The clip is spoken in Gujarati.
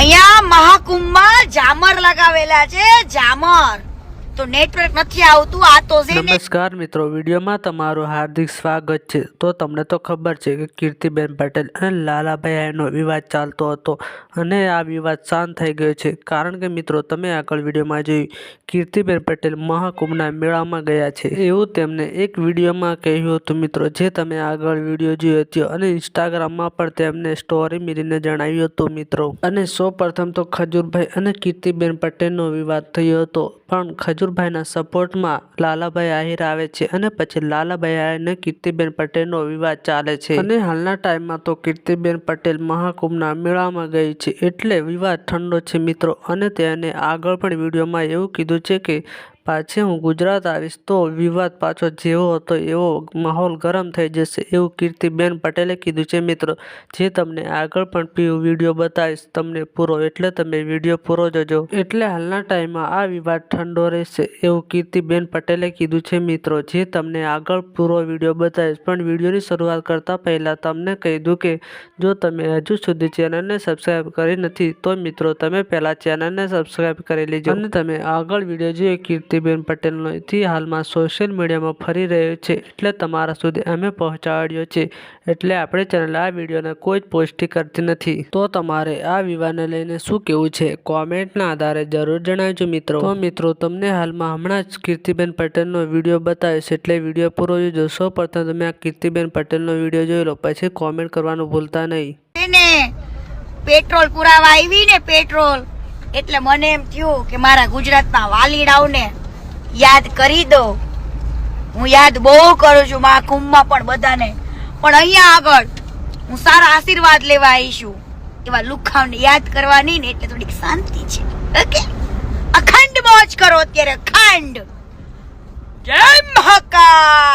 અહીંયા મહાકુંભમાં જામર લગાવેલા છે, જામર. તો નેટવર્ક નથી આવતું. આ તો છે ને. નમસ્કાર મિત્રો, વિડીયોમાં તમારું હાર્દિક સ્વાગત છે. તો તમને તો ખબર છે કે કીર્તિબેન પટેલ અને લાલાભાઈનો વિવાદ ચાલતો હતો અને આ વિવાદ શાંત થઈ ગયો છે. કારણ કે મિત્રો, તમે આગળ વિડીયોમાં જોયું, કીર્તિબેન પટેલ મહાકુંભના મેળામાં ગયા છે એવું તેમને એક વિડીયોમાં કહ્યું હતું મિત્રો, જે તમે આગળ વિડીયો જોયો હતો અને ઇન્સ્ટાગ્રામમાં પણ તેમને સ્ટોરી મેળીને જણાવ્યું હતું મિત્રો. અને સૌપ્રથમ તો ખજૂરભાઈ અને કીર્તિબેન પટેલનો વિવાદ થયો હતો, પણ ખજૂરભાઈના સપોર્ટમાં લાલાભાઈ આહિર આવે છે અને પછી લાલાભાઈ આહિર અને કીર્તિબેન પટેલનો વિવાદ ચાલે છે. અને હાલના ટાઈમમાં તો કીર્તિબેન પટેલ મહાકુંભના મેળામાં ગઈ છે એટલે વિવાદ ઠંડો છે મિત્રો. અને તેને આગળ પણ વિડીયોમાં એવું કીધું છે કે પાછી હું ગુજરાત આવીશ તો વિવાદ પાછો જેવો હતો એવો માહોલ ગરમ થઈ જશે, એવું કીર્તિબેન પટેલે કીધું છે મિત્રો. જે તમને આગળ પણ વિડીયો બતાવીશ તમને પૂરો, એટલે તમે વિડીયો પૂરો જોજો. એટલે હાલના ટાઈમમાં આ વિવાદ ઠંડો રહેશે એવું કીર્તિબેન પટેલે કીધું છે મિત્રો. જે તમને આગળ પૂરો વિડીયો બતાવીશ, પણ વિડીયોની શરૂઆત કરતા પહેલા તમને કહી દઉં કે જો તમે હજુ સુધી ચેનલને સબસ્ક્રાઈબ કરી નથી તો મિત્રો તમે પહેલા ચેનલને સબસ્ક્રાઈબ કરી લેજો. અને તમે આગળ વિડીયો જોઈએ કીર્તિબેન પટેલનો થી હાલમાં સોશિયલ મીડિયામાં ફરી રહ્યો છે, એટલે તમારા સુધી અમે પહોંચાડ્યો છે. એટલે આપણી ચેનલ આ વિડીયોને કોઈ જ પોસ્ટ કરતી નથી. તો તમારે આ વિવાદને લઈને શું કહેવું છે કોમેન્ટના આધારે જરૂર જણાવજો મિત્રો. તો મિત્રો, તમને હાલમાં હમણાં જ કીર્તિબેન પટેલનો વિડીયો બતાવીશ, એટલે વિડીયો પૂરો જોજો. સૌ પ્રથમ તમે આ કીર્તિબેન પટેલનો વિડીયો જોઈ લો, પછી કોમેન્ટ કરવાનું ભૂલતા નહીં. પેટ્રોલ પુરાવા આવી ને પેટ્રોલ, એટલે મને એમ થયું કે મારા ગુજરાતના વાલીડાઓને યાદ કરી દો. હું યાદ બહુ કરું છું મહાકુંભમાં પણ બધાને, પણ અહીંયા આગળ હું સારા આશીર્વાદ લેવા આવી છું. એવા લુખાવને યાદ કરવાની ને એટલે થોડીક શાંતિ છે. ઓકે, અખંડ મોજ કરો અત્યારે, અખંડ. જય મહાકાલ.